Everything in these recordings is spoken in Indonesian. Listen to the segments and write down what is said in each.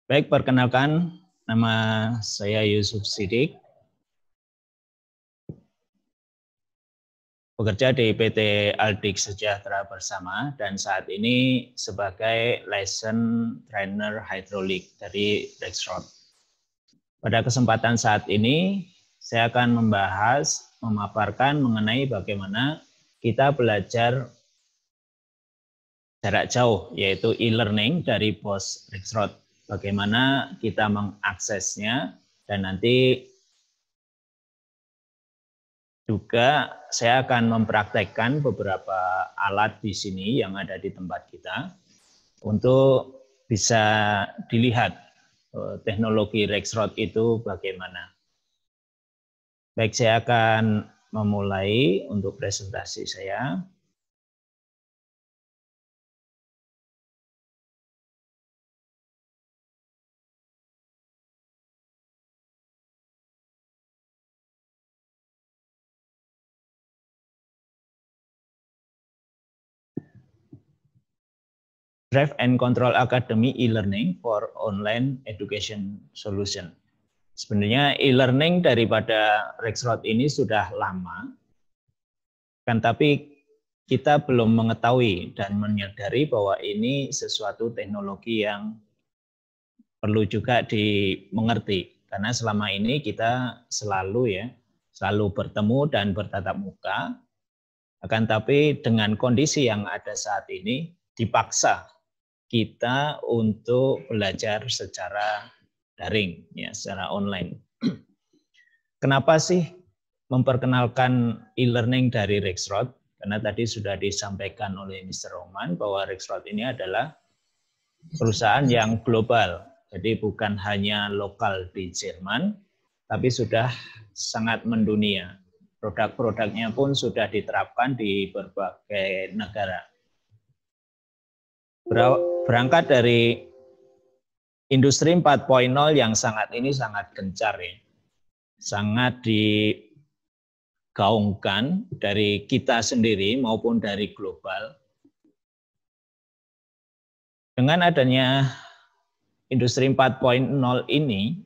Baik, perkenalkan, nama saya Yusuf Siddiq, bekerja di PT Aldik Sejahtera Bersama dan saat ini sebagai License Trainer Hidrolik dari Rexroth. Pada kesempatan saat ini, saya akan memaparkan mengenai bagaimana kita belajar jarak jauh, yaitu e-learning dari POS Rexroth. Bagaimana kita mengaksesnya, dan nanti juga saya akan mempraktekkan beberapa alat di sini yang ada di tempat kita untuk bisa dilihat teknologi Rexroth itu bagaimana. Baik, saya akan memulai untuk presentasi saya. Drive and Control Academy e-learning for online education solution. Sebenarnya e-learning daripada Rexroth ini sudah lama, kan, tapi kita belum mengetahui dan menyadari bahwa ini sesuatu teknologi yang perlu juga dimengerti. Karena selama ini kita selalu bertemu dan bertatap muka, akan tapi dengan kondisi yang ada saat ini dipaksa kita untuk belajar secara daring, ya, secara online. Kenapa sih memperkenalkan e-learning dari Rexroth? Karena tadi sudah disampaikan oleh Mr. Roman bahwa Rexroth ini adalah perusahaan yang global. Jadi bukan hanya lokal di Jerman, tapi sudah sangat mendunia. Produk-produknya pun sudah diterapkan di berbagai negara. Berangkat dari industri 4.0 yang sangat gencar, ya. Sangat digaungkan dari kita sendiri maupun dari global. Dengan adanya industri 4.0 ini,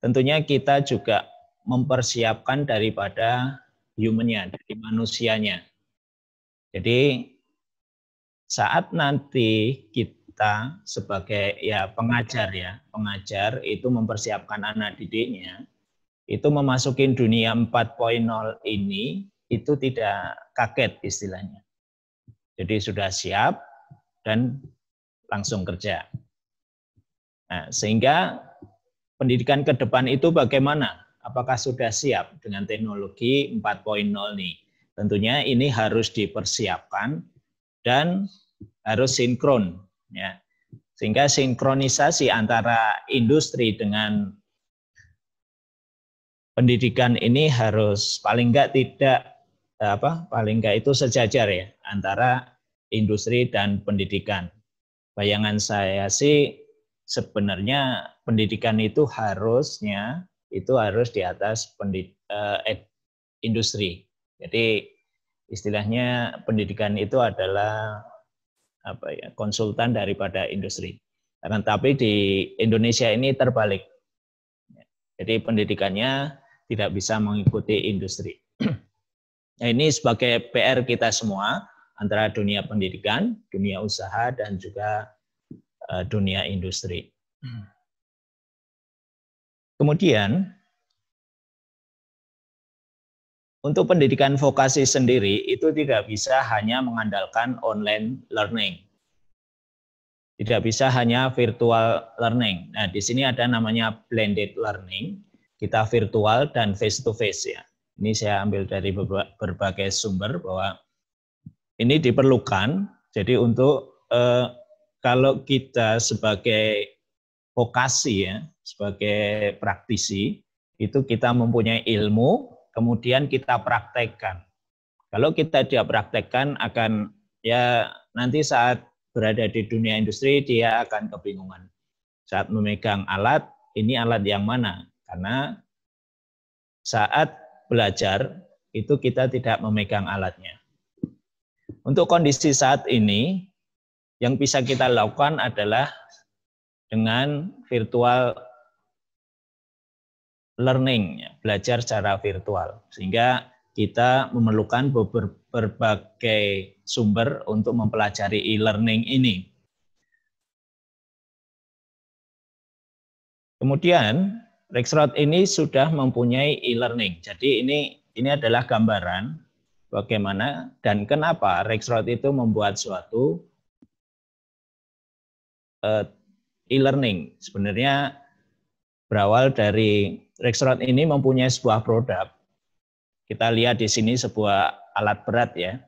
tentunya kita juga mempersiapkan daripada human-nya, dari manusianya. Jadi saat nanti kita sebagai pengajar itu mempersiapkan anak didiknya, itu memasuki dunia 4.0 ini, itu tidak kaget istilahnya. Jadi sudah siap dan langsung kerja. Nah, sehingga pendidikan ke depan itu bagaimana? Apakah sudah siap dengan teknologi 4.0 ini? Tentunya ini harus dipersiapkan dan harus sinkron, ya. Sehingga sinkronisasi antara industri dengan pendidikan ini harus paling enggak itu sejajar, ya, antara industri dan pendidikan. Bayangan saya sih sebenarnya pendidikan itu harus di atas industri. Jadi istilahnya pendidikan itu adalah konsultan daripada industri. Tapi di Indonesia ini terbalik. Jadi pendidikannya tidak bisa mengikuti industri. Nah, ini sebagai PR kita semua antara dunia pendidikan, dunia usaha, dan juga dunia industri. Kemudian untuk pendidikan vokasi sendiri itu tidak bisa hanya mengandalkan online learning. Tidak bisa hanya virtual learning. Nah, di sini ada namanya blended learning. Kita virtual dan face to face, ya. Ini saya ambil dari berbagai sumber bahwa ini diperlukan. Jadi untuk kalau kita sebagai vokasi, ya, sebagai praktisi, itu kita mempunyai ilmu, kemudian kita praktekkan. Kalau kita tidak praktekkan akan, ya, nanti saat berada di dunia industri dia akan kebingungan. Saat memegang alat, ini alat yang mana? Karena saat belajar itu kita tidak memegang alatnya. Untuk kondisi saat ini, yang bisa kita lakukan adalah dengan virtual learning, belajar secara virtual. Sehingga kita memerlukan berbagai sumber untuk mempelajari e-learning ini. Kemudian Rexroth ini sudah mempunyai e-learning. Jadi ini adalah gambaran bagaimana dan kenapa Rexroth itu membuat suatu e-learning. Sebenarnya berawal dari Rexroth ini mempunyai sebuah produk. Kita lihat di sini sebuah alat berat ya.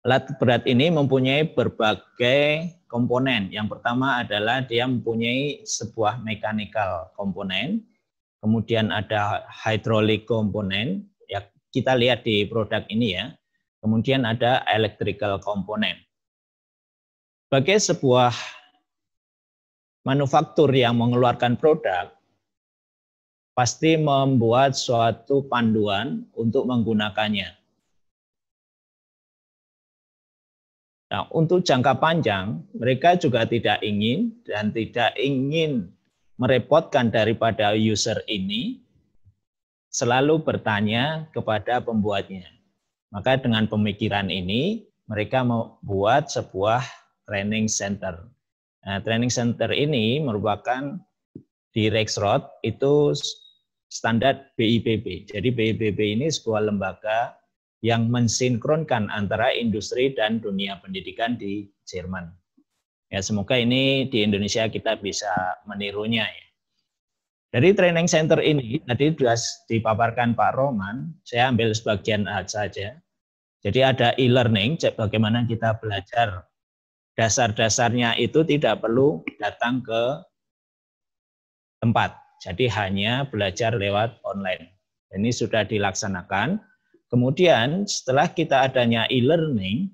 Alat berat ini mempunyai berbagai komponen. Yang pertama adalah dia mempunyai sebuah mechanical komponen, kemudian ada hydraulic komponen, ya kita lihat di produk ini ya. Kemudian ada electrical komponen. Sebagai sebuah manufaktur yang mengeluarkan produk, pasti membuat suatu panduan untuk menggunakannya. Nah, untuk jangka panjang, mereka juga tidak ingin merepotkan daripada user ini selalu bertanya kepada pembuatnya. Maka dengan pemikiran ini, mereka membuat sebuah training center. Nah, training center ini merupakan di Rexroth itu standar BIPB. Jadi BIPB ini sebuah lembaga yang mensinkronkan antara industri dan dunia pendidikan di Jerman. Ya, semoga ini di Indonesia kita bisa menirunya ya. Dari training center ini tadi sudah dipaparkan Pak Roman, saya ambil sebagian saja. Jadi ada e-learning, bagaimana kita belajar. Dasar-dasarnya itu tidak perlu datang ke tempat. Jadi hanya belajar lewat online. Ini sudah dilaksanakan. Kemudian setelah kita adanya e-learning,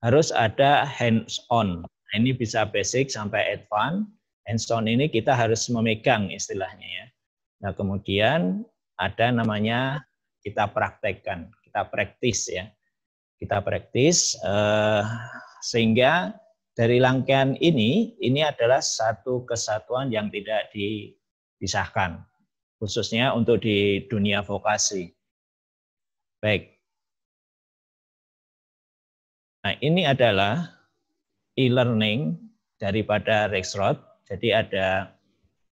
harus ada hands-on. Ini bisa basic sampai advance. Hands-on ini kita harus memegang istilahnya ya. Nah kemudian ada namanya kita praktekkan, kita praktis ya. Kita praktis sehingga dari rangkaian ini adalah satu kesatuan yang tidak dipisahkan, khususnya untuk di dunia vokasi. Baik. Nah, ini adalah e-learning daripada Rexroth. Jadi ada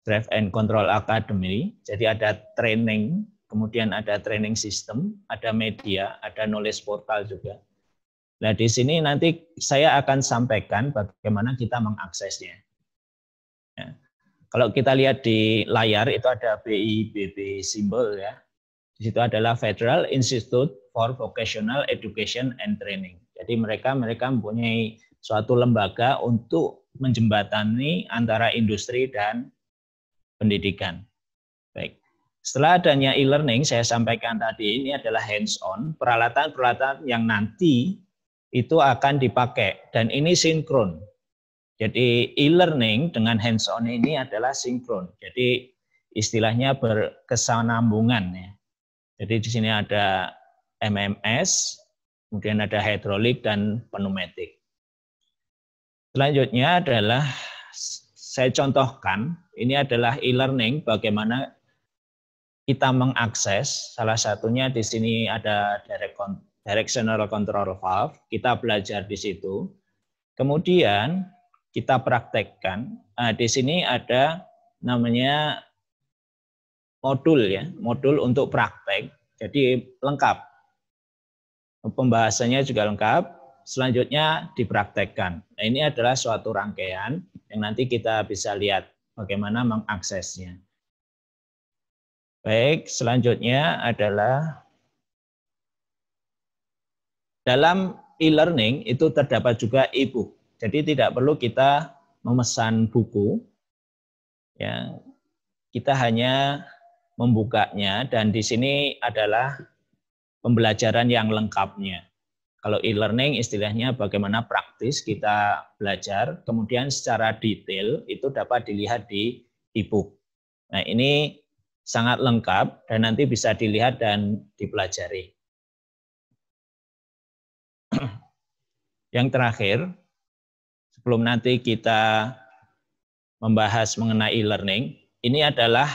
Drive and Control Academy. Jadi ada training, kemudian ada training system, ada media, ada knowledge portal juga. Nah, di sini nanti saya akan sampaikan bagaimana kita mengaksesnya. Ya. Kalau kita lihat di layar itu ada BIPB simbol ya. Di situ adalah Federal Institute for Vocational Education and Training. Jadi mereka mempunyai suatu lembaga untuk menjembatani antara industri dan pendidikan. Baik. Setelah adanya e-learning, saya sampaikan tadi ini adalah hands-on, peralatan-peralatan yang nanti itu akan dipakai dan ini sinkron. Jadi e-learning dengan hands-on ini adalah sinkron. Jadi istilahnya berkesinambungan ya. Jadi di sini ada MMS, kemudian ada hidrolik dan pneumatik. Selanjutnya adalah saya contohkan, ini adalah e-learning bagaimana kita mengakses. Salah satunya di sini ada directional control valve, kita belajar di situ. Kemudian kita praktekkan. Nah, di sini ada namanya modul ya, modul untuk praktek. Jadi lengkap. Pembahasannya juga lengkap. Selanjutnya dipraktekkan. Nah, ini adalah suatu rangkaian yang nanti kita bisa lihat bagaimana mengaksesnya. Baik, selanjutnya adalah dalam e-learning itu terdapat juga e-book. Jadi tidak perlu kita memesan buku. Ya, kita hanya membukanya dan di sini adalah pembelajaran yang lengkapnya. Kalau e-learning istilahnya bagaimana praktis kita belajar, kemudian secara detail itu dapat dilihat di e-book. Nah, ini sangat lengkap dan nanti bisa dilihat dan dipelajari. Yang terakhir, sebelum nanti kita membahas mengenai e-learning, ini adalah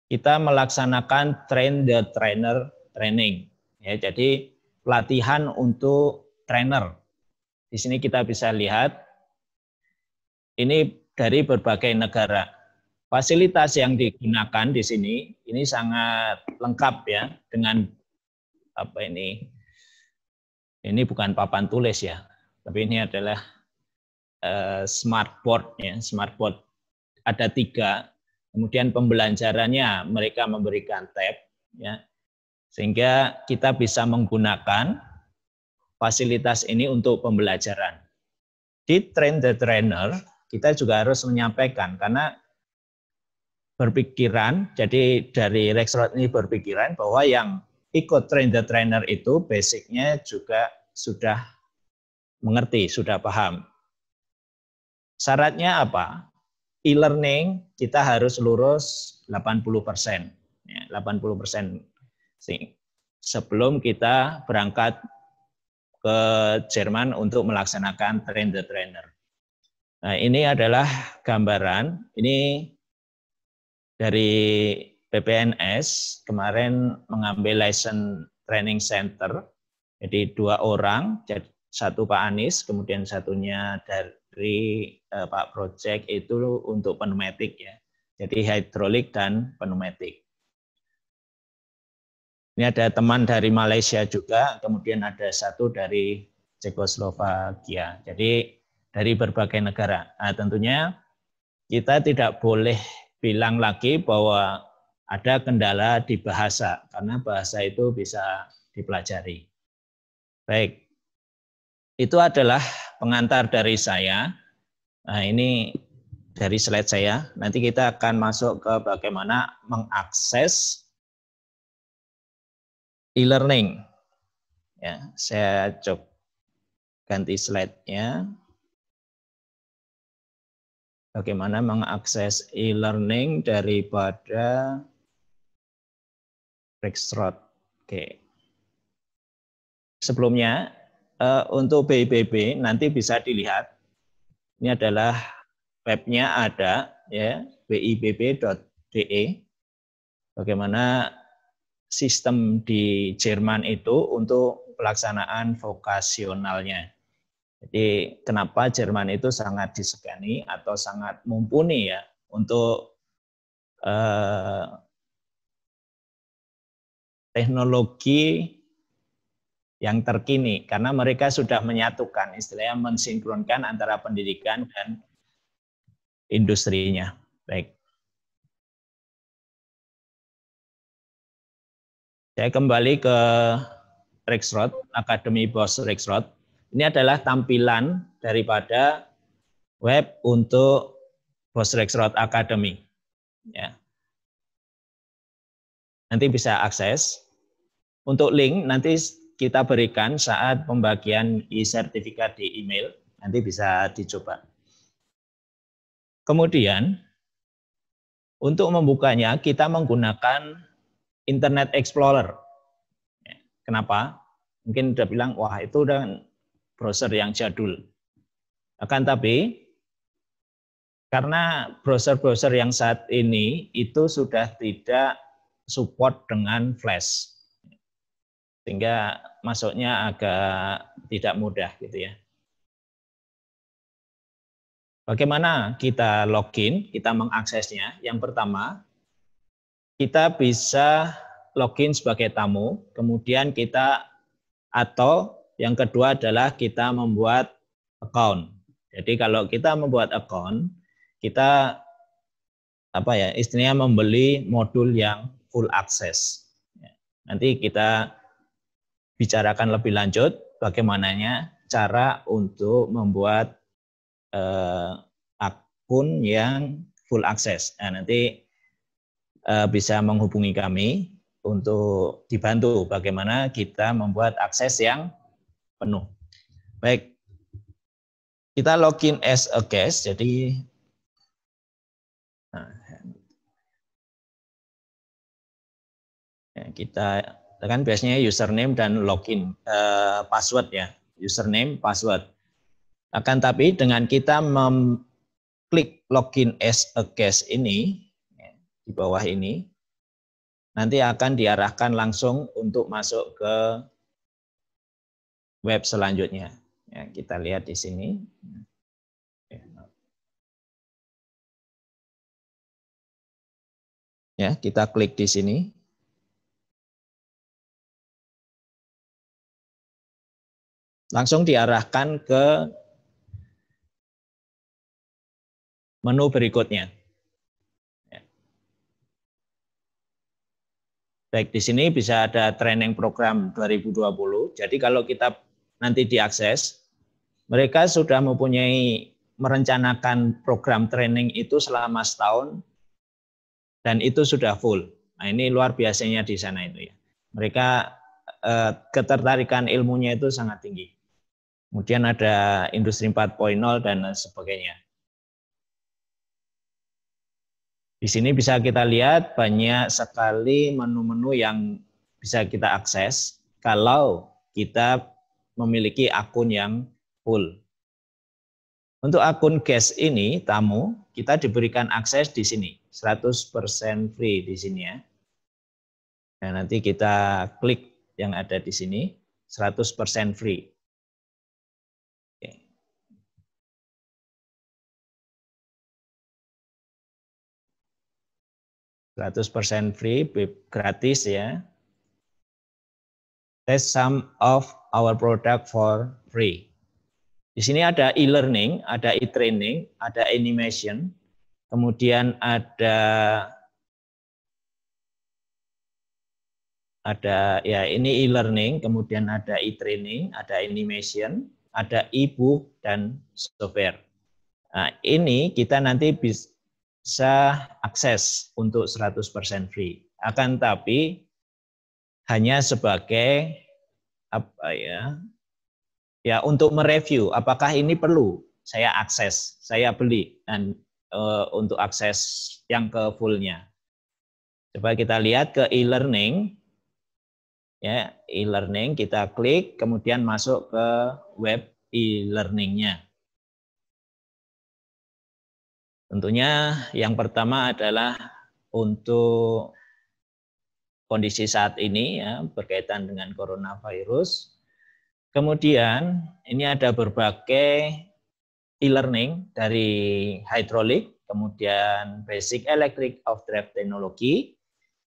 kita melaksanakan train the trainer training. Ya, jadi pelatihan untuk trainer. Di sini kita bisa lihat ini dari berbagai negara. Fasilitas yang digunakan di sini ini sangat lengkap ya dengan apa ini. Ini bukan papan tulis ya, tapi ini adalah smartboard ya, smartboard ada 3. Kemudian pembelajarannya mereka memberikan tab ya, sehingga kita bisa menggunakan fasilitas ini untuk pembelajaran. Di Train the Trainer kita juga harus menyampaikan karena berpikiran, jadi dari Rexroth ini berpikiran bahwa yang ikut Train the Trainer itu basicnya juga sudah mengerti, sudah paham. Syaratnya apa? E-learning kita harus lulus 80%. Ya, 80% sebelum kita berangkat ke Jerman untuk melaksanakan Train the Trainer. Nah, ini adalah gambaran. Ini dari PPNS kemarin mengambil license training center. Jadi 2 orang, 1 Pak Anies, kemudian satunya dari Pak Project itu untuk pneumatik ya. Jadi hidrolik dan pneumatik. Ini ada teman dari Malaysia juga, kemudian ada 1 dari Cekoslovakia. Jadi dari berbagai negara. Nah, tentunya kita tidak boleh bilang lagi bahwa ada kendala di bahasa, karena bahasa itu bisa dipelajari. Baik, itu adalah pengantar dari saya. Nah, ini dari slide saya. Nanti kita akan masuk ke bagaimana mengakses e-learning. Ya, saya coba ganti slide-nya. Bagaimana mengakses e-learning daripada Rexroth. Oke. Sebelumnya untuk BIPB nanti bisa dilihat. Ini adalah webnya ada ya, bibb.de. Bagaimana sistem di Jerman itu untuk pelaksanaan vokasionalnya. Jadi kenapa Jerman itu sangat disegani atau sangat mumpuni ya untuk teknologi yang terkini, karena mereka sudah menyatukan, istilahnya mensinkronkan antara pendidikan dan industrinya. Baik. Saya kembali ke Rexroth, Akademi Bos Rexroth. Ini adalah tampilan daripada web untuk Bos Rexroth Academy. Ya. Nanti bisa akses. Untuk link nanti kita berikan saat pembagian e-sertifikat di email. Nanti bisa dicoba. Kemudian, untuk membukanya kita menggunakan Internet Explorer. Kenapa? Mungkin udah bilang, wah itu udah browser yang jadul. Akan tapi, karena browser-browser yang saat ini itu sudah tidak support dengan Flash. Sehingga masuknya agak tidak mudah gitu ya. Bagaimana kita login, kita mengaksesnya? Yang pertama, kita bisa login sebagai tamu, kemudian kita atau yang kedua adalah kita membuat account. Jadi kalau kita membuat account, kita istilahnya membeli modul yang full access. Nanti kita bicarakan lebih lanjut bagaimananya cara untuk membuat akun yang full access. Nah, nanti bisa menghubungi kami untuk dibantu bagaimana kita membuat akses yang penuh. Baik, kita login as a guest, jadi kita kan biasanya username dan login, password ya, username, password. Akan tapi dengan kita klik login as a guest ini, di bawah ini, nanti akan diarahkan langsung untuk masuk ke web selanjutnya. Ya, kita lihat di sini. Ya, kita klik di sini. Langsung diarahkan ke menu berikutnya. Baik, di sini bisa ada training program 2020. Jadi kalau kita nanti diakses, mereka sudah mempunyai merencanakan program training itu selama setahun dan itu sudah full. Nah, ini luar biasanya di sana itu ya. Mereka ketertarikan ilmunya itu sangat tinggi. Kemudian ada industri 4.0 dan sebagainya. Di sini bisa kita lihat banyak sekali menu-menu yang bisa kita akses kalau kita memiliki akun yang full. Untuk akun guest ini, tamu, kita diberikan akses di sini, 100% free di sini ya. Nah, nanti kita klik yang ada di sini, 100% free. 100% free, gratis ya. Test some of our product for free. Di sini ada e-learning, ada e-training, ada animation, kemudian ada ya ini e-learning, kemudian ada e-training, ada animation, ada e-book dan software. Nah, ini kita nanti bisa akses untuk 100% free. Akan tapi hanya sebagai apa ya? Ya untuk mereview apakah ini perlu saya akses, saya beli dan untuk akses yang ke fullnya. Coba kita lihat ke e-learning. Ya, e-learning kita klik kemudian masuk ke web e-learningnya. Tentunya yang pertama adalah untuk kondisi saat ini ya berkaitan dengan coronavirus. Kemudian ini ada berbagai e-learning dari hydraulic, kemudian basic electric of drive technology,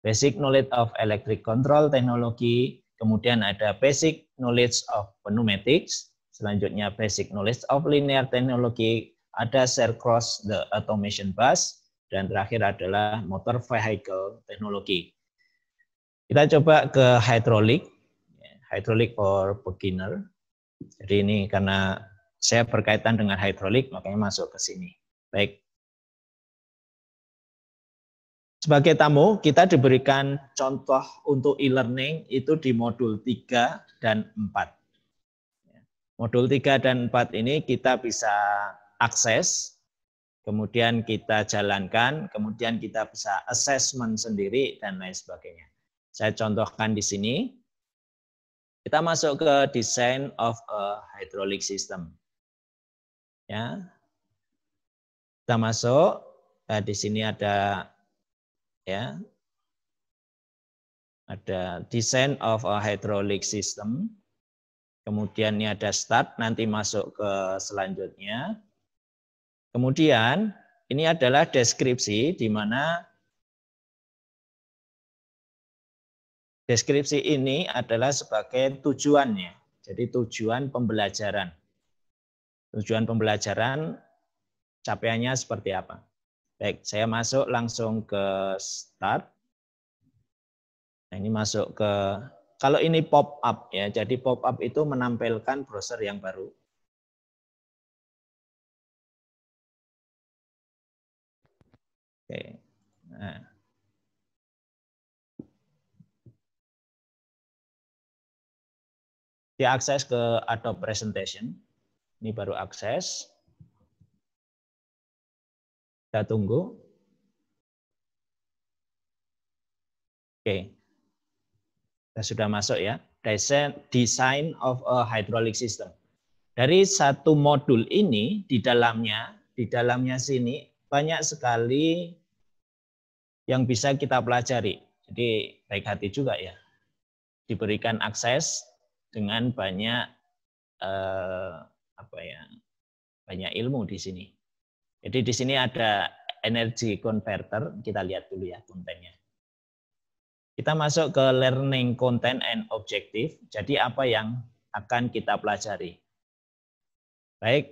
basic knowledge of electric control technology, kemudian ada basic knowledge of pneumatics, selanjutnya basic knowledge of linear technology, ada share cross the automation bus, dan terakhir adalah motor vehicle technology. Kita coba ke hydraulic for beginner. Jadi ini karena saya berkaitan dengan hydraulic, makanya masuk ke sini. Baik. Sebagai tamu, kita diberikan contoh untuk e-learning itu di modul 3 dan 4. Modul 3 dan 4 ini kita bisa akses, kemudian kita jalankan, kemudian kita bisa assessment sendiri, dan lain sebagainya. Saya contohkan di sini. Kita masuk ke design of a hydraulic system. Ya. Kita masuk, nah di sini ada ya. Ada design of a hydraulic system. Kemudian ini ada start, nanti masuk ke selanjutnya. Kemudian ini adalah deskripsi di mana deskripsi ini adalah sebagai tujuannya. Jadi tujuan pembelajaran. Tujuan pembelajaran capaiannya seperti apa. Baik, saya masuk langsung ke start. Nah, ini masuk ke, kalau ini pop up ya, jadi pop up itu menampilkan browser yang baru. Oke. Nah. Diakses ke Adobe Presentation. Ini baru akses. Kita tunggu. Oke. Kita sudah masuk ya. Design of a hydraulic system. Dari satu modul ini di dalamnya sini banyak sekali yang bisa kita pelajari. Jadi baik hati juga ya. Diberikan akses dengan banyak banyak ilmu di sini. Jadi di sini ada energy converter, kita lihat dulu ya kontennya. Kita masuk ke learning content and objective. Jadi apa yang akan kita pelajari? Baik,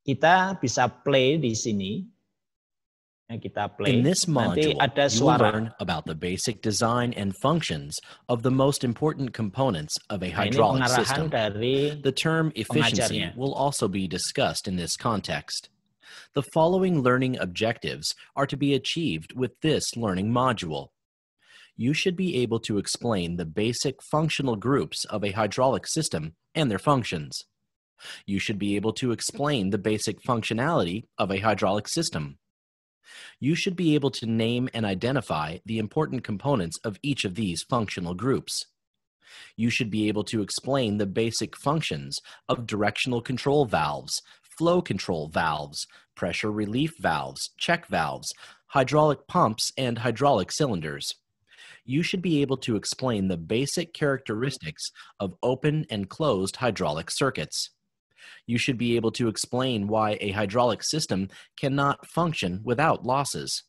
kita bisa play di sini. Kita play. In this Nanti module, ada you will suara. learn about the basic design and functions of the most important components of a Nah, ini hydraulic pengarahan system. dari The term efficiency pengajarnya. will also be discussed in this context. The following learning objectives are to be achieved with this learning module. You should be able to explain the basic functional groups of a hydraulic system and their functions. You should be able to explain the basic functionality of a hydraulic system. You should be able to name and identify the important components of each of these functional groups. You should be able to explain the basic functions of directional control valves, flow control valves, pressure relief valves, check valves, hydraulic pumps, and hydraulic cylinders. You should be able to explain the basic characteristics of open and closed hydraulic circuits. You should be able to explain why a hydraulic system cannot function without losses.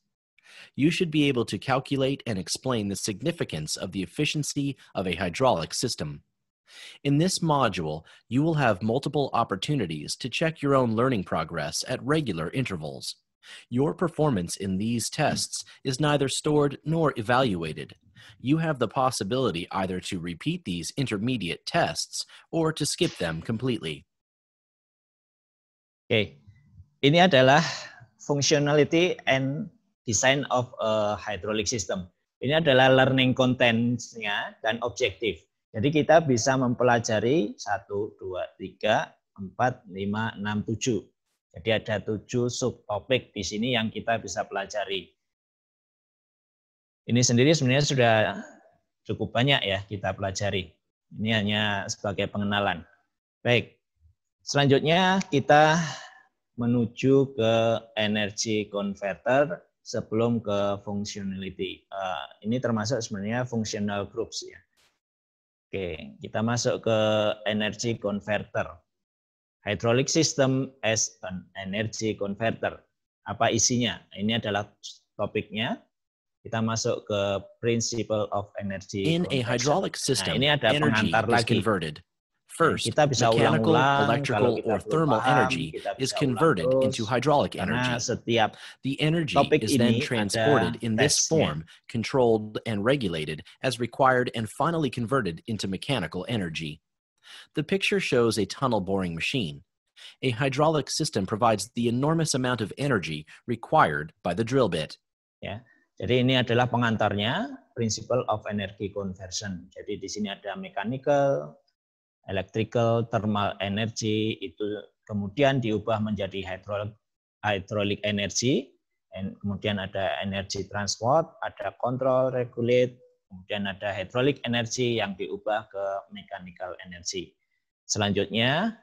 You should be able to calculate and explain the significance of the efficiency of a hydraulic system. In this module, you will have multiple opportunities to check your own learning progress at regular intervals. Your performance in these tests is neither stored nor evaluated. You have the possibility either to repeat these intermediate tests or to skip them completely. Oke, ini adalah functionality and design of a hydraulic system. Ini adalah learning contents-nya dan objektif. Jadi kita bisa mempelajari 1, 2, 3, 4, 5, 6, 7. Jadi ada 7 subtopik di sini yang kita bisa pelajari. Ini sendiri sebenarnya sudah cukup banyak ya kita pelajari. Ini hanya sebagai pengenalan. Baik, selanjutnya kita menuju ke energy converter sebelum ke functionality. Ini termasuk sebenarnya functional groups ya. Oke, kita masuk ke energy converter. Hydraulic system as an energy converter. Apa isinya? Ini adalah topiknya. Kita masuk ke principle of energy In conversion. a hydraulic system, ini ada energy pengantar is lagi. converted. First, Kita bisa mechanical, ulang-ulang, electrical, kalau kita or belum thermal paham, energy kita is bisa converted ulang into terus, hydraulic karena energy. setiap The energy topik is then ini transported ada in this tesnya. form, controlled and regulated as required, and finally converted into mechanical energy. The picture shows a tunnel boring machine. A hydraulic system provides the enormous amount of energy required by the drill bit. Ya, jadi ini adalah pengantarnya, principle of energy conversion. Jadi di sini ada mechanical, electrical, thermal energy, itu kemudian diubah menjadi hydraulic energy, dan kemudian ada energy transport, ada control, regulate, kemudian ada hydraulic energy yang diubah ke mechanical energy. Selanjutnya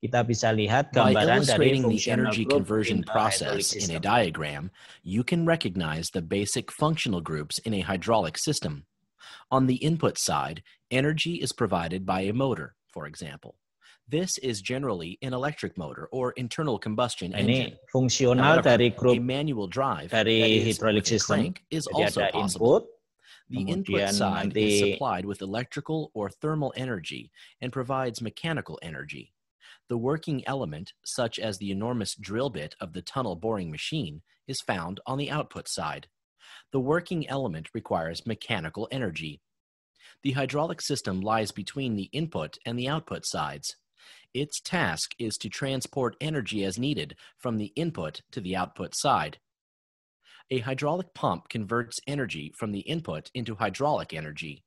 kita bisa lihat By gambaran dari illustrating the functional energy group conversion in a hydraulic process in system. a diagram, you can recognize the basic functional groups in a hydraulic system. On the input side, energy is provided by a motor, for example. This is generally an electric motor or internal combustion engine. Ini fungsional However, dari a grup manual drive that dari is hydraulic with a system. crank is Jadi also ada possible. input, The input kemudian side nanti is supplied with electrical or thermal energy and provides mechanical energy. The working element, such as the enormous drill bit of the tunnel boring machine, is found on the output side. The working element requires mechanical energy. The hydraulic system lies between the input and the output sides. Its task is to transport energy as needed from the input to the output side. A hydraulic pump converts energy from the input into hydraulic energy.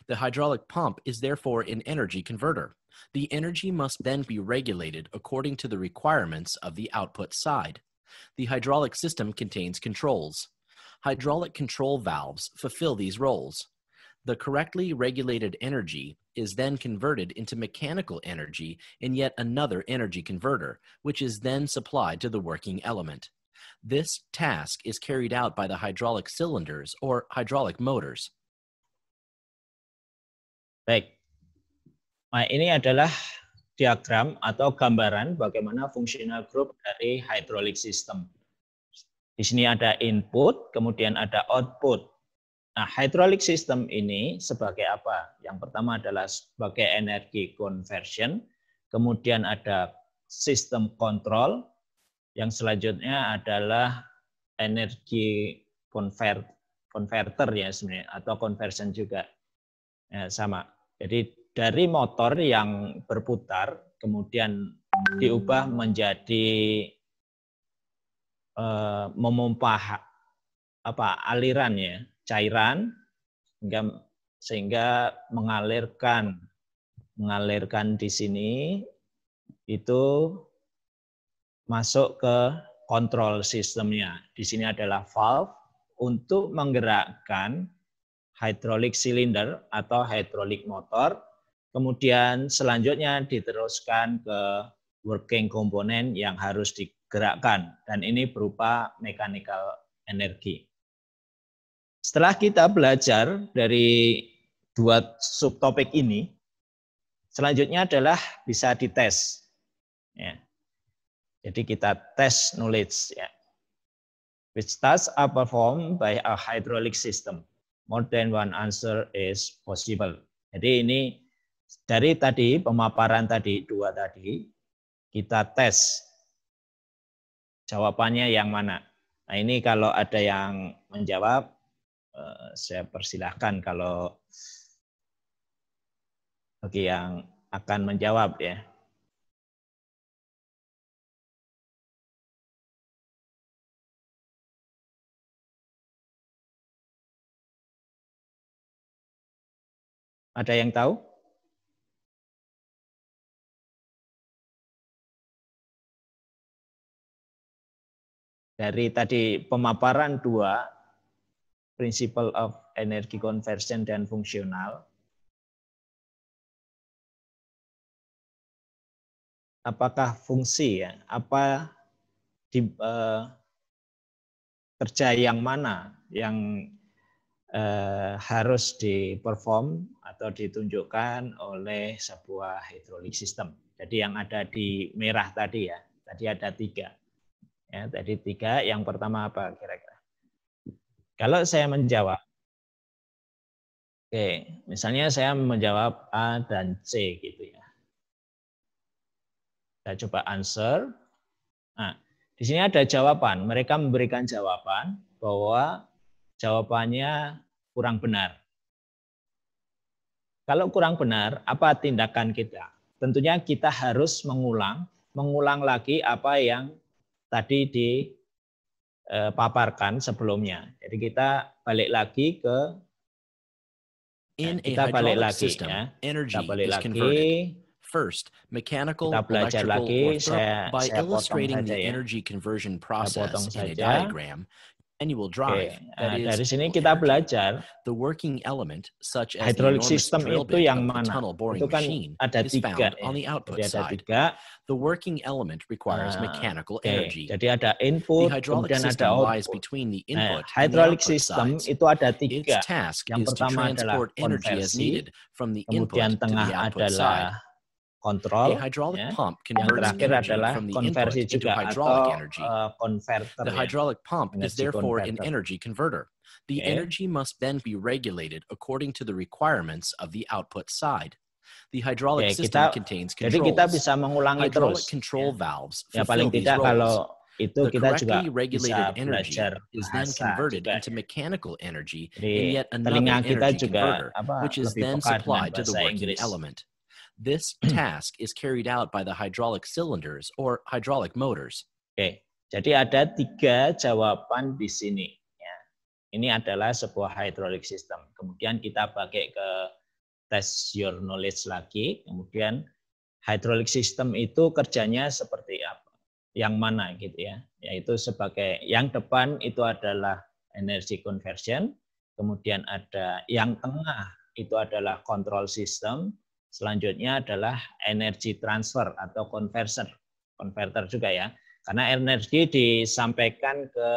The hydraulic pump is therefore an energy converter. The energy must then be regulated according to the requirements of the output side. The hydraulic system contains controls. Hydraulic control valves fulfill these roles. The correctly regulated energy is then converted into mechanical energy in yet another energy converter, which is then supplied to the working element. This task is carried out by the hydraulic cylinders or hydraulic motors. Baik. Nah, ini adalah diagram atau gambaran bagaimana functional group dari hydraulic system. Di sini ada input, kemudian ada output. Nah, hydraulic system ini sebagai apa? Yang pertama adalah sebagai energi conversion, kemudian ada sistem kontrol, yang selanjutnya adalah energi converter ya sebenarnya, atau conversion juga ya, sama. Jadi dari motor yang berputar kemudian diubah menjadi memompa aliran ya, cairan sehingga mengalirkan di sini itu masuk ke kontrol sistemnya. Di sini adalah valve untuk menggerakkan hydraulic cylinder atau hydraulic motor. Kemudian selanjutnya diteruskan ke working component yang harus digerakkan, dan ini berupa mechanical energy. Setelah kita belajar dari dua subtopik ini, selanjutnya adalah bisa dites. Ya. Jadi kita tes knowledge. Ya. Which tasks are performed by a hydraulic system? More than one answer is possible. Jadi ini dari tadi pemaparan tadi dua tadi kita tes jawabannya yang mana. Nah ini kalau ada yang menjawab saya persilahkan kalau bagi yang akan menjawab ya. Ada yang tahu? Dari tadi pemaparan dua, principle of energy conversion dan fungsional, apakah fungsi ya? Apa kerja yang mana yang harus diperform atau ditunjukkan oleh sebuah hydraulic system. Jadi yang ada di merah tadi ya, tadi ada tiga. Ya, tadi tiga. Yang pertama apa kira-kira? Kalau saya menjawab, oke, misalnya saya menjawab A dan C gitu ya. Saya coba answer. Nah, di sini ada jawaban. Mereka memberikan jawaban bahwa jawabannya kurang benar. Kalau kurang benar, apa tindakan kita? Tentunya kita harus mengulang lagi apa yang tadi dipaparkan sebelumnya. Jadi kita balik lagi ke kita balik lagi system, ya. Energy is converted. First, mechanical, electrical, or by illustrating the energy conversion process in a diagram, manual drive. Dari sini kita belajar the working element, such as hydraulic the system drill itu bit yang of the mana? tunnel boring Itu kan machine, ada is tiga. found on the output Jadi ada side. tiga. The working element requires mechanical energy. Jadi ada input, the hydraulic kemudian system ada lies output. between the input Hydraulic and the output system sides. itu ada tiga. Its task yang is to pertama adalah transport energy as konversi, needed from the input kemudian to tengah the output side. adalah kontrol, A hydraulic ya. pump Yang converts terakhir energy adalah from the konversi input into juga hydraulic atau energy. converter. The hydraulic pump is energy therefore converter. an energy converter. The energy must then be regulated according to the requirements of the output side. The hydraulic system contains controls. Jadi kita bisa mengulangi hydraulic terus. control valves Ya paling fulfill tidak these roles. kalau itu The kita juga correctly regulated bisa energy belajar is then bahasa converted juga. into mechanical energy Jadi, in yet telinga another kita energy juga converter, which is lebih then peka dengan supplied to the bahasa working Inggris. element. This task is carried out by the hydraulic cylinders or hydraulic motors. Oke, jadi ada tiga jawaban di sini. Ya. Ini adalah sebuah hydraulic system. Kemudian kita pakai ke test your knowledge lagi. Kemudian hydraulic system itu kerjanya seperti apa? Yang mana gitu ya? Yaitu sebagai yang depan itu adalah energy conversion, Kemudian ada yang tengah itu adalah control system. Selanjutnya adalah energy transfer atau converter juga ya. Karena energi disampaikan ke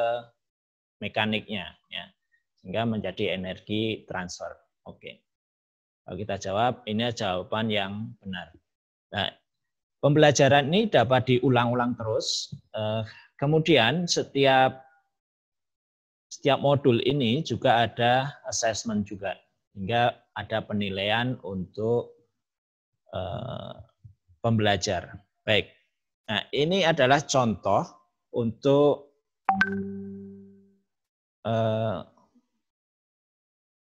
mekaniknya ya. Sehingga menjadi energi transfer. Oke. Kalau kita jawab, ini jawaban yang benar. Nah, pembelajaran ini dapat diulang-ulang terus. Kemudian setiap modul ini juga ada assessment juga, hingga ada penilaian untuk pembelajar. Baik. Nah, ini adalah contoh untuk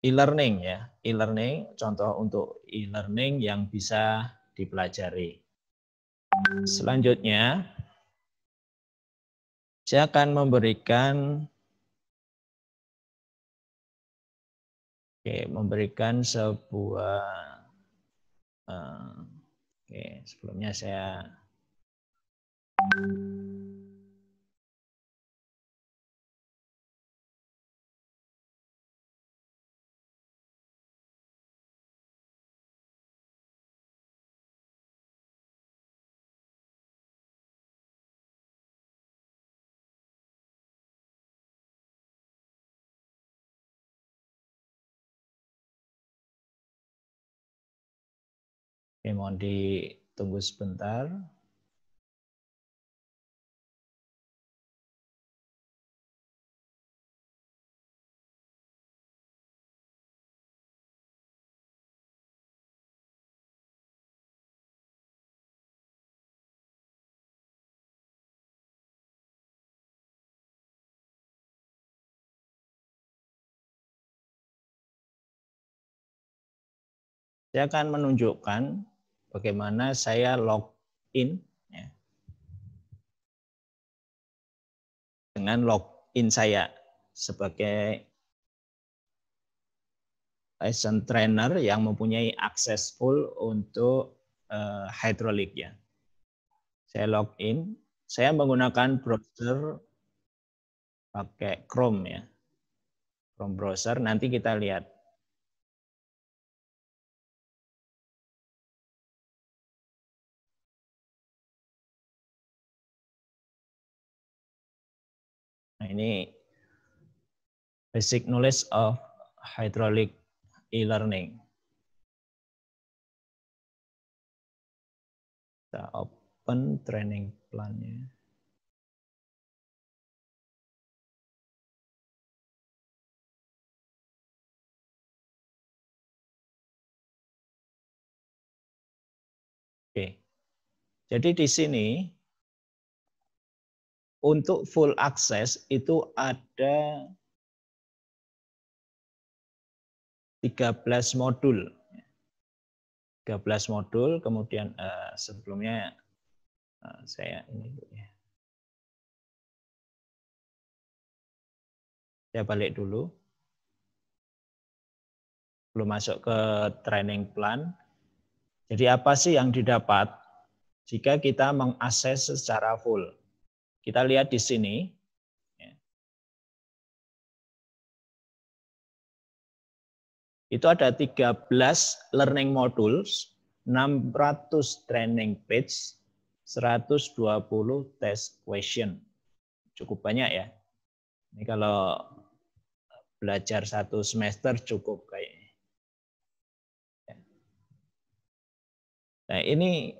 e-learning ya, e-learning, contoh untuk e-learning yang bisa dipelajari. Selanjutnya, saya akan memberikan sebuah sebelumnya saya mohon ditunggu sebentar. Saya akan menunjukkan bagaimana saya login ya, dengan login saya sebagai lesson trainer yang mempunyai akses full untuk hydraulic ya. Saya login, saya menggunakan browser pakai Chrome ya. Chrome browser, nanti kita lihat. Nah, ini basic knowledge of hydraulic e-learning. Kita open training plan-nya. Oke. Jadi di sini untuk full access itu ada 13 modul. 13 modul, kemudian sebelumnya saya ini ya. Saya balik dulu. Belum masuk ke training plan. Jadi apa sih yang didapat jika kita mengakses secara full? Kita lihat di sini. Itu ada 13 learning modules, 600 training page, 120 test question. Cukup banyak ya. Ini kalau belajar satu semester cukup kayaknya. Nah, ini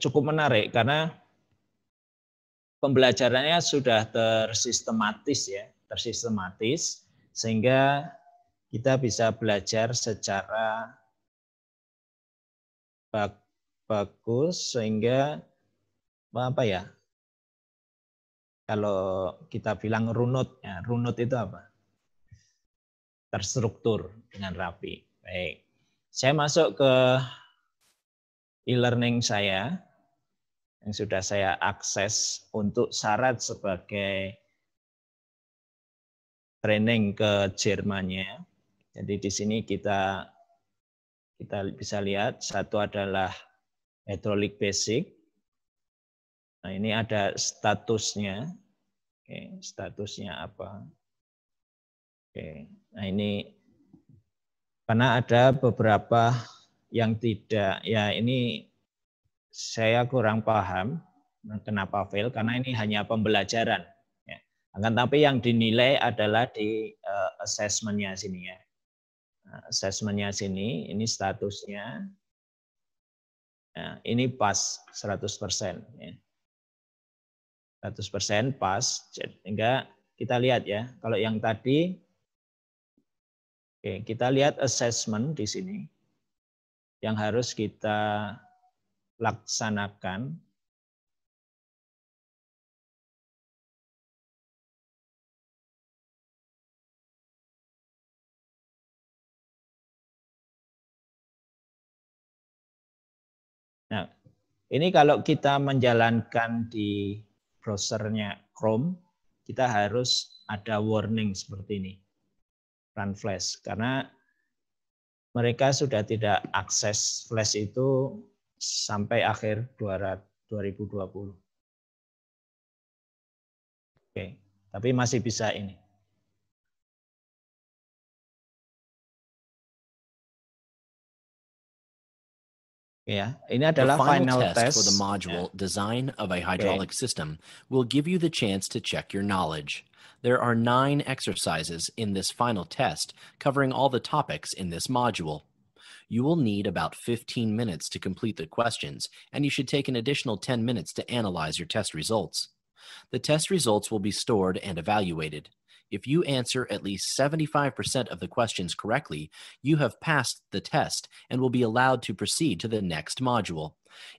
cukup menarik karena pembelajarannya sudah tersistematis ya, tersistematis sehingga kita bisa belajar secara bagus sehingga apa ya? Kalau kita bilang runut, ya, runut itu apa? Terstruktur dengan rapi. Baik. Saya masuk ke e-learning saya yang sudah saya akses untuk syarat sebagai training ke Jermannya. Jadi di sini kita bisa lihat satu adalah hydraulic basic. Nah, ini ada statusnya. Oke, statusnya apa? Oke, nah ini karena ada beberapa yang tidak, ya ini saya kurang paham kenapa fail, karena ini hanya pembelajaran. Ya. Akan tapi yang dinilai adalah di assessment-nya sini ya. Nah, assessment-nya sini, ini statusnya, nah, ini pas 100%. Ya. 100% pas, sehingga kita lihat ya, kalau yang tadi, oke, kita lihat assessment di sini, yang harus kita laksanakan. Nah, ini kalau kita menjalankan di browsernya Chrome, kita harus ada warning seperti ini, run flash, karena mereka sudah tidak akses flash itu sampai akhir 2020. Oke, tapi masih bisa ini. Ya, ini The adalah final final test for the test. module Design of a Hydraulic System will give you the chance to check your knowledge. There are 9 exercises in this final test covering all the topics in this module. You will need about 15 minutes to complete the questions, and you should take an additional 10 minutes to analyze your test results. The test results will be stored and evaluated. If you answer at least 75% of the questions correctly, you have passed the test and will be allowed to proceed to the next module.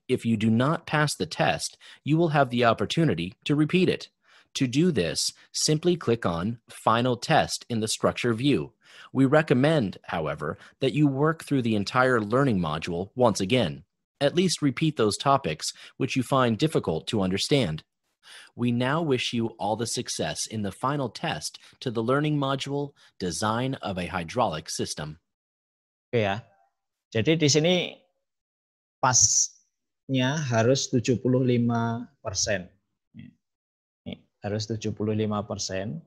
If you do not pass the test, you will have the opportunity to repeat it. To do this, simply click on Final Test in the structure view. We recommend, however, that you work through the entire learning module once again. At least repeat those topics which you find difficult to understand. We now wish you all the success in the final test to the learning module Design of a Hydraulic System. Oke ya. Jadi di sini pasnya harus 75%. Harus 75%.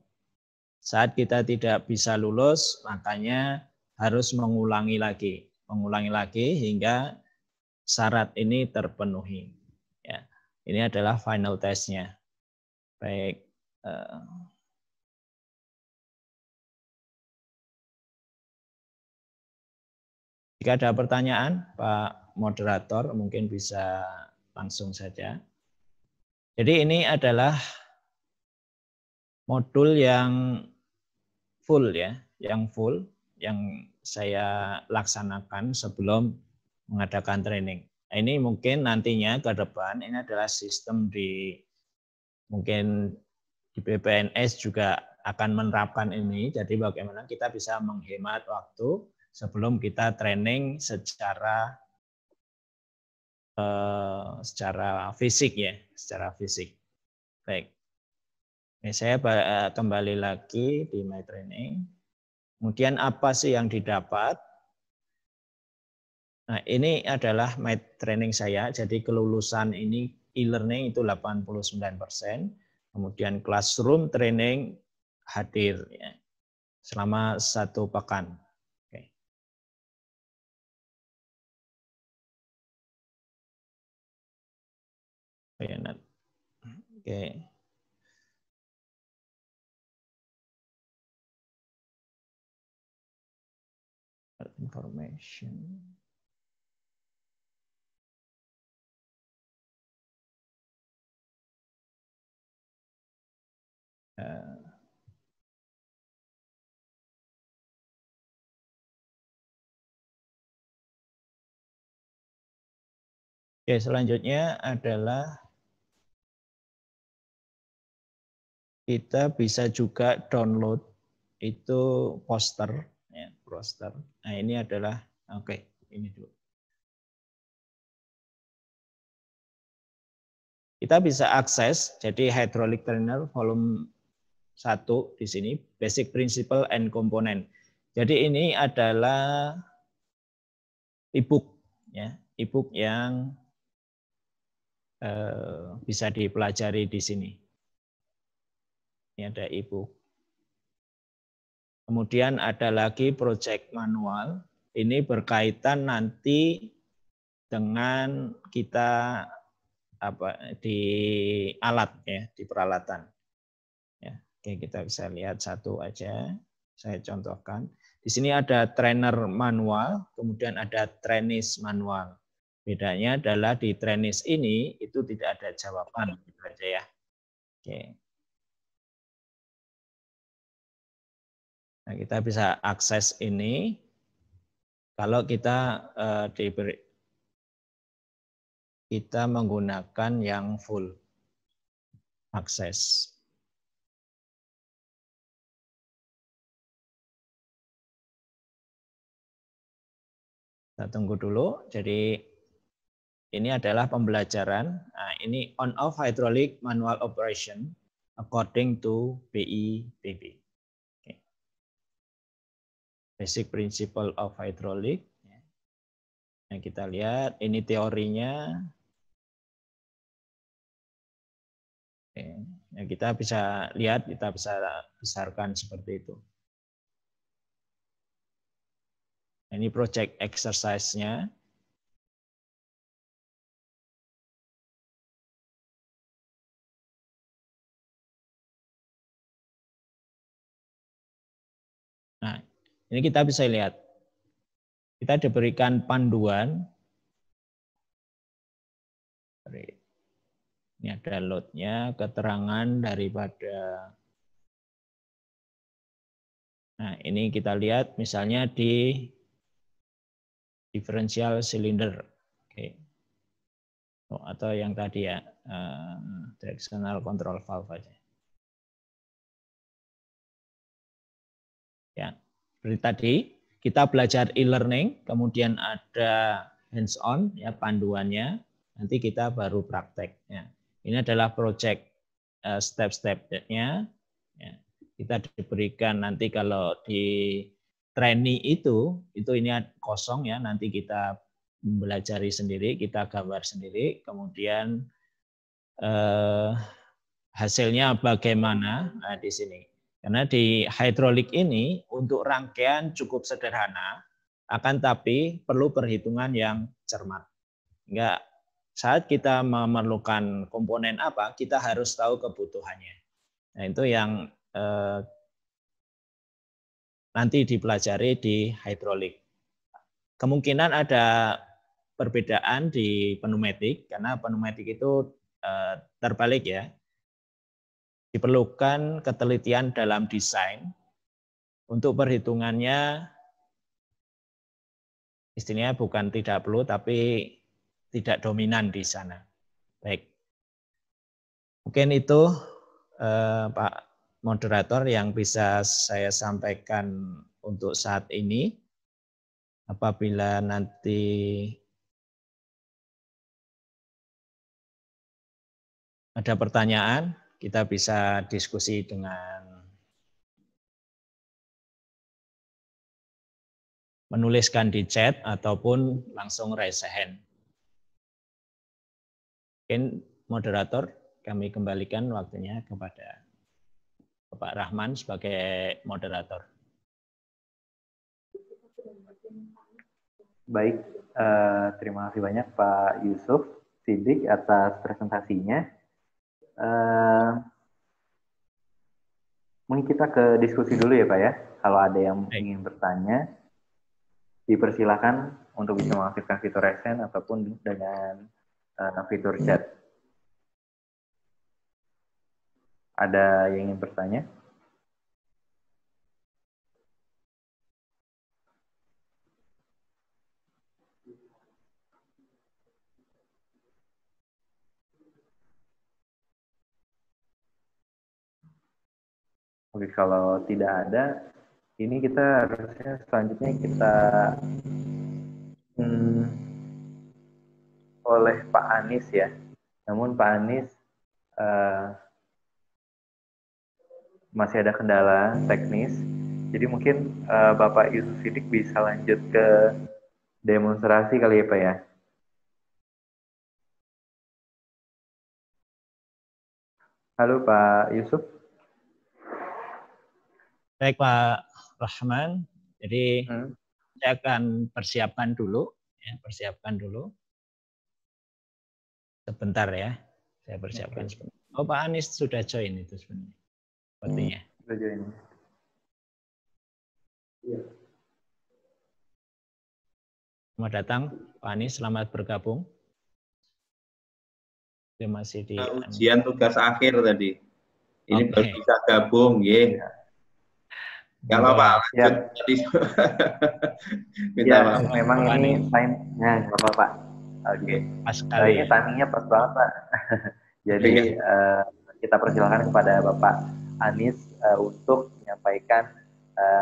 Saat kita tidak bisa lulus, makanya harus mengulangi lagi hingga syarat ini terpenuhi. Ya, ini adalah final testnya. Baik. Jika ada pertanyaan, Pak Moderator mungkin bisa langsung saja. Jadi ini adalah modul yang full ya, yang saya laksanakan sebelum mengadakan training. Nah, ini mungkin nantinya ke depan ini adalah sistem mungkin di BPNS juga akan menerapkan ini. Jadi bagaimana kita bisa menghemat waktu sebelum kita training secara fisik ya, secara fisik. Baik. Ini saya kembali lagi di My Training. Kemudian apa sih yang didapat? Nah, ini adalah My Training saya. Jadi kelulusan ini e-learning itu 89%. Kemudian classroom training hadir ya, selama 1 pekan. Oke. Information. Oke, selanjutnya adalah kita bisa juga download itu poster ya, poster. Nah, ini adalah ini dulu. Kita bisa akses, jadi Hydraulic Trainer volume 1 di sini, Basic Principle and Component. Jadi ini adalah e-book ya, e-book yang bisa dipelajari di sini. Ini ada e-book. Kemudian ada lagi project manual. Ini berkaitan nanti dengan kita di alat ya, di peralatan. Ya, oke, kita bisa lihat satu aja. Saya contohkan. Di sini ada trainer manual, kemudian ada trainees manual. Bedanya adalah di trainees ini itu tidak ada jawaban, gitu aja ya. Oke. Nah, kita bisa akses ini kalau kita kita menggunakan yang full akses. Kita tunggu dulu. Jadi ini adalah pembelajaran. Nah, ini on-off hydraulic manual operation according to BIPB. Okay. Basic principle of hydraulic. Nah, kita lihat ini teorinya. Okay. Nah, kita bisa lihat, kita bisa besarkan seperti itu. Ini project exercise-nya. Nah, ini kita bisa lihat. Kita diberikan panduan. Ini ada load-nya, keterangan daripada. Nah, ini kita lihat misalnya di differential cylinder. Oke. Atau yang tadi ya, directional control valve aja. Ya, seperti tadi kita belajar e-learning, kemudian ada hands-on ya panduannya, nanti kita baru praktek. Ya. Ini adalah project step-stepnya. Ya. Kita diberikan nanti kalau di trainee itu ini kosong ya, nanti kita belajari sendiri, kita gambar sendiri, kemudian hasilnya bagaimana. Nah, di sini. Karena di hidrolik ini untuk rangkaian cukup sederhana, akan tapi perlu perhitungan yang cermat. Enggak, saat kita memerlukan komponen apa, kita harus tahu kebutuhannya. Nah, itu yang nanti dipelajari di hidrolik. Kemungkinan ada perbedaan di pneumatik, karena pneumatik itu terbalik ya. Diperlukan ketelitian dalam desain. Untuk perhitungannya, istilahnya bukan tidak perlu, tapi tidak dominan di sana. Baik. Mungkin itu Pak Moderator yang bisa saya sampaikan untuk saat ini. Apabila nanti ada pertanyaan, kita bisa diskusi dengan menuliskan di chat ataupun langsung raise hand. Mungkin moderator, kami kembalikan waktunya kepada Bapak Rahman sebagai moderator. Baik, terima kasih banyak Pak Yusuf Siddiq atas presentasinya. Mungkin kita ke diskusi dulu ya Pak ya. Kalau ada yang ingin bertanya, dipersilakan untuk bisa mengaktifkan fitur raise hand ataupun dengan fitur chat. Ada yang ingin bertanya? Oke, kalau tidak ada, ini kita harusnya selanjutnya kita oleh Pak Anies ya. Namun Pak Anies masih ada kendala teknis. Jadi mungkin Bapak Yusuf Siddiq bisa lanjut ke demonstrasi kali ya Pak ya. Halo Pak Yusuf. Baik Pak Rahman. Jadi saya akan persiapkan dulu. Sebentar ya. Saya persiapkan sebentar. Oh, Pak Anies sudah join itu sebenarnya. Sepertinya. Sudah join. Selamat datang, Pak Anies. Selamat bergabung. Dia masih di ujian tugas akhir tadi. Ini baru bisa gabung, ya. Kalau Pak lanjut tadi. Ya, memang ini time-nya nggak apa-apa. Oke. Pas sekali. Ini timingnya pas banget, Pak. Jadi kita persilakan kepada Bapak Anies untuk menyampaikan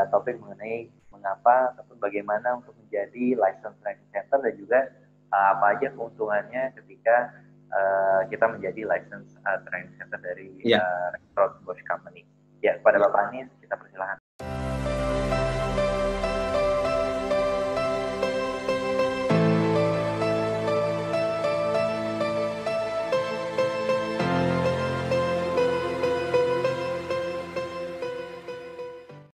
topik mengenai mengapa ataupun bagaimana untuk menjadi license training center dan juga apa aja keuntungannya ketika kita menjadi license training center dari Rexroth Bosch Company. Ya, kepada Bapak Anies kita persilakan.